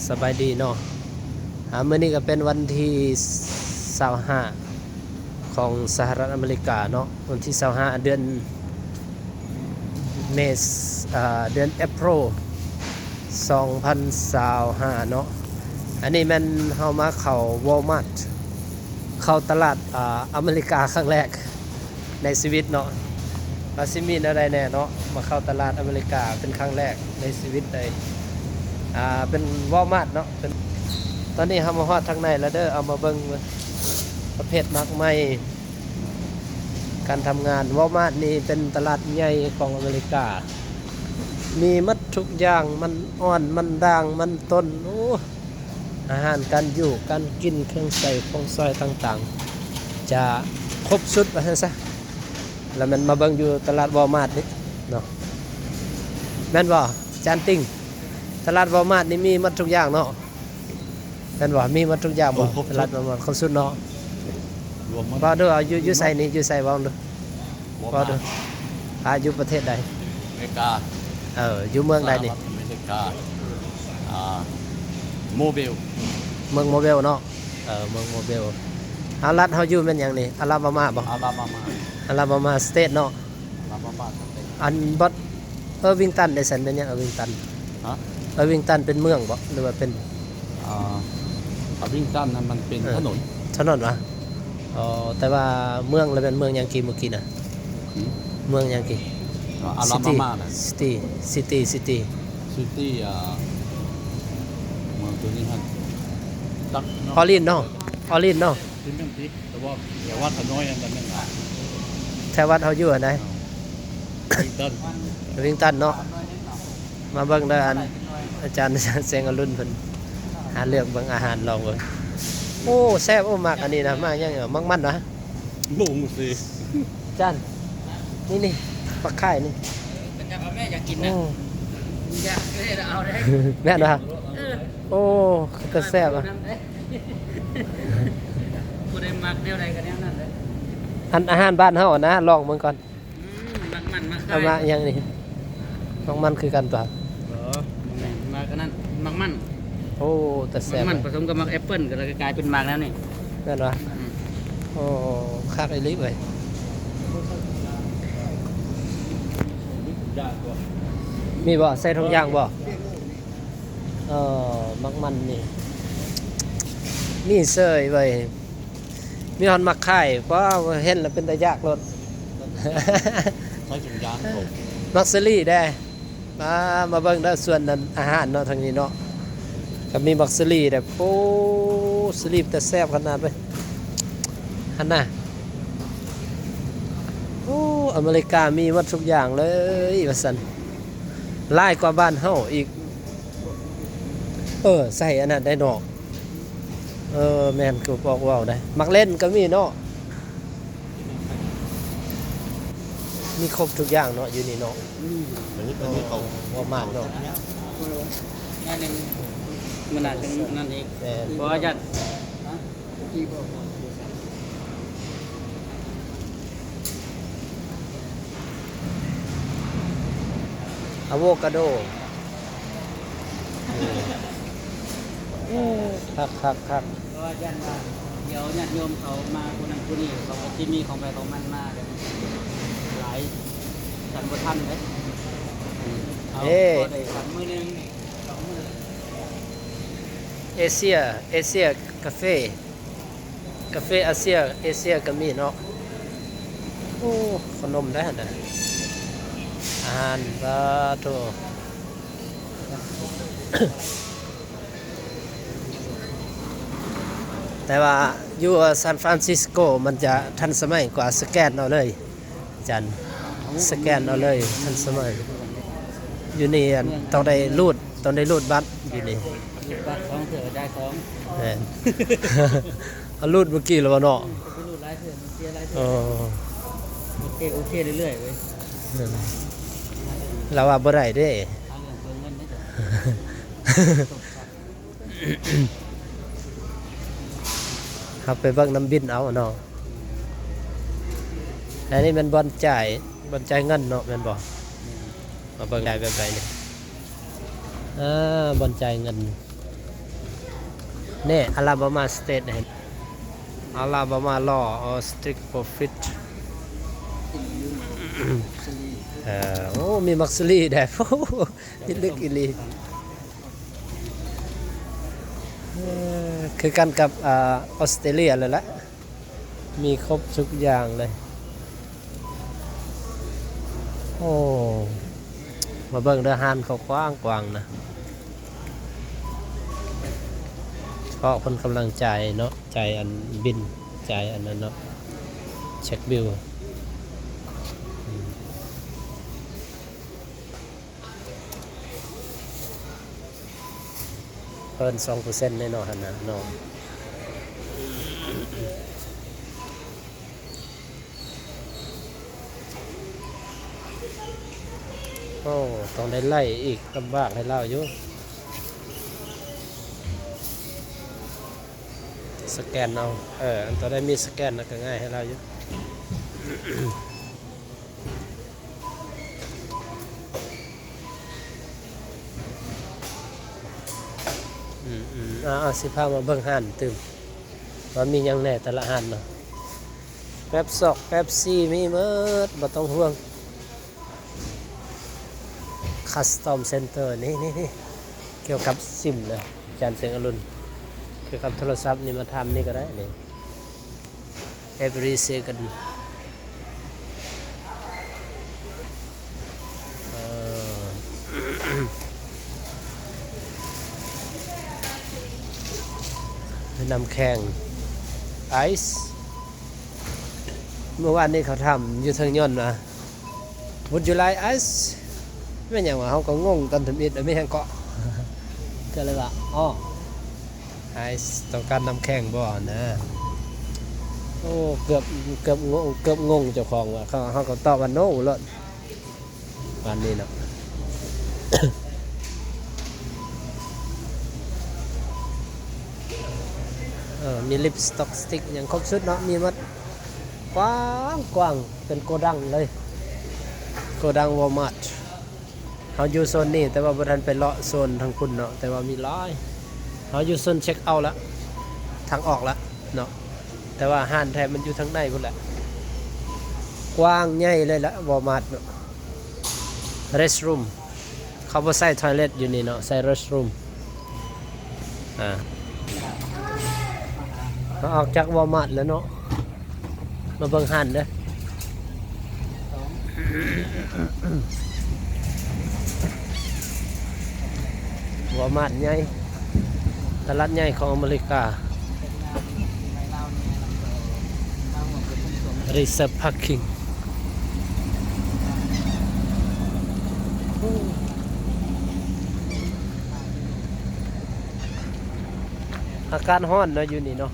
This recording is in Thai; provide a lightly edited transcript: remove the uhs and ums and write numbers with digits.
สบายดีเนาะมื้อนี้ก็เป็นวันที่25ของสหรัฐอเมริกาเนาะวันที่25เดือนเมษเดือนเอพริล2025เนาะอันนี้มันเฮามาเข้าวอลมาร์ทเข้าตลาดอเมริกาครั้งแรกในชีวิตเนาะว่าสิมีอะไรแน่เนาะมาเข้าตลาดอเมริกาเป็นครั้งแรกในชีวิตเลยเป็นวอลมาร์ทเนาะเป็นตอนนี้เฮามาฮอดทางในแล้วเด้อเอามาเบิ่งประเภทมักไม้การทำงานวอลมาร์ทนี่เป็นตลาดใหญ่ของอเมริกามีหมดทุกอย่างมันอ่อนมันด่างมันต้นโอ้อาหารการอยู่การกินเครื่องใช้ของซอยต่างๆจะครบสุดว่าซั่นซะแล้วมันมาเบิ่งอยู่ตลาดวอลมาร์ทนี่เนาะแม่นบ่จานติ่งตลาดวอลมาร์ทนี่มีหมดทุกอย่างเนาะแม่นบ่มีหมดทุกอย่างบ่ตลาดวอลมาร์ทครบสุดเนาะบ่ดูเอาอยู่ไสนี่อยู่ไสบ่ดูบ่ดูอยู่ประเทศใดอเมริกาอยู่เมืองใดนี่อเมริกาโมบิลเมืองโมเบลเนาะเมืองโมเบลรัฐเฮาอยู่แม่นหยังนี่อลาบามาบ่อาลาบามาสเตทเนาะอาลาบามาอันบัดวิงตันได้ซั่นเป็นหยังวิงตันฮะวิงตันเป็นเมืองบ่หรือว่าเป็นวิงตันมันเป็นถนนวะแต่ว่าเมืองแล้วเป็นเมืองหยังกี่เมื่อกี้น่ะเมืองหยังกี่อาลาบามาน่ะซิตี้เมืองตัวนี้ฮะออลินเนาะที่แม่นติแต่ว่าอย่าว่าถน้อยอันนั้นนึงแถววัดเฮาอยู่อันใดวิงตันเนาะมาเบิ่งเด้ออาจารย์แสงอรุณเพิ่นหาเลือกเบิ่งอาหารลองเบิ่งโอ้แซ่บมากอันนี้นะมากยังมักมันนะลุงสิอาจารย์นี่ปลาไข่นี่เป็นจังแม่อยากกินนะอยากเอาได้แม่นบ่โอ้ก็แซ่บอ่ะบ่ได้มักแนวใดก็แนวนั้นเลยอาหารบ้านเฮานะลองเบิ่งก่อนมักเอามาอย่างนี้มันคือกันตัวมักนั้นมักมันโอ้แต่แซ่บมันผสมกับมักแอปเปิ้ลก็เลยกลายเป็นมักแล้วนี่แม่นบ่โอ้คักอีหลีเว้ยมีบ่ใส่ทุกอย่างบ่มักมันนี่เสยเว้ยมีฮอนมักไข่เพราะเห็นแล้วเป็นตายากรถใช้ถุงยางผมมักซรี่ได้มาเบิ่งเด้อส่วนนั้นอาหารเนาะทางนี้เนาะก็มีมักซรี่ได้โอ้สลีปแต่แซ่บขนาดเว้ยหั่นน่ะโอ้อเมริกามีหมดทุกอย่างเลยว่าซั่นหลายกว่าบ้านเฮาอีกใส่อันนั้นได้เนาะแม่นคือบอกว้าวได้มักเล่นก็มีเนาะมีครบทุกอย่างเนาะอยู่นี่เนาะว่ามากเนาะนั่นเองมันน่าจะนั่นเองเพราะว่าจะอะโวคาโดคักเพราะว่าญาติเดี๋ยวญาติโยมเขามาคนนั้นคนนี้เขาที่มีของไปของมันมาเลยหลายสันบ่ทันเลยเอาได้สันมื้อนึง2มื้อเอเชียกาแฟอาเซียก็มีเนาะโอ้ขนมได้หั่นน่ะอาหารบาโตแต่ว่าอยู่ซานฟรานซิสโกมันจะทันสมัยกว่าสแกนเอาเลยจันสแกนเอาเลยทันสมัยอยู่นี่ต้องได้รูดบัตรอยู่นี่บัตรของเถื่อได้ของแม่นเอารูดเมื่อกี้แล้วบ่เนาะรูดหลายเถื่อเสียหลายเถื่อโอเคเรื่อยๆเว้ยเราว่าบ่ได้เด้เอาเรื่องเงินได้ครับไปเบิ่งน้ำบินเอาเนาะอันนี้มันบ่อนจ่ายเงินเนาะแม่นบ่มาเบิ่งได้แบบใดนี่บ่อนจ่ายเงิน นี่อลาบามาสเตทเห็นอลาบามาลอor strict profit โอ้มีมักซิลีแดดโอ้นี่ลึกอีหลีคือกันกับออสเตรเลียเลยละมีครบทุกอย่างเลยโอ้มาเบิ่งเรือหานเขากว้างกว้างนะเพราะคนกำลังใจเนาะใจอันบินใจอันนั้นเนาะเช็คบิลเพิ่น 2% แน่นอนนะน้องโอ้ต้องได้ไล่อีกลำบากให้เราอยู่สแกนเอาอันต่อได้มีสแกนแล้วก็ง่ายให้เราอยู่ สิพามาเบิ่งห้านตึมว่ามีหยังแหน่แต่ละห้านเนาะแป๊บซอกแป๊บซี่มีหมดบ่ต้องห่วงคัสตอมเซ็นเตอร์นี่เกี่ยวกับซิมนะอาจารย์เสียงอรุณเกี่ยวกับโทรศัพท์นี่มาทำนี่ก็ได้นี่ every second น้ำแข็งไอซ์เมื่อวานนี้เขาทำอยู่ทางย่นนะ Would you like ice ไม่อย่างว่าเขาก็งงตอนทำอิดไม่แห้งเกาะก็เลยว่าอ๋อไอซ์ต้องการน้ำแข็งบ่นะโอ้เกือบงงเจ้าของว่าเขาก็ตอบว่า no เลยวันนี้เนาะ มีลิปสต็อกสติ๊กอย่างครบชุดเนาะมีมัดกว้างเป็นโกดังเลยโกดังวอลมาร์ทเขาอยู่โซนนี้แต่ว่าบ่ทันไปเลาะโซนทางคุณเนาะแต่ว่ามีร้อยเขาอยู่โซนเช็คเอาท์แล้วทางออกแล้วเนาะแต่ว่าห้านแทนมันอยู่ทางในพุ่นแหละกว้างใหญ่เลยละวอลมาร์ทเนาะ restroom เขาบ่ใส่ทอยเลทอยู่นี่เนาะใส่ restroom ออกจากวอลมาร์ทแล้วเนาะมาเบิ่งหันเด้อวอลมาร์ทใหญ่ตลาดใหญ่ของอเมริกา Reserve Parking อากาศร้อนเนาะอยู่นี่เนาะ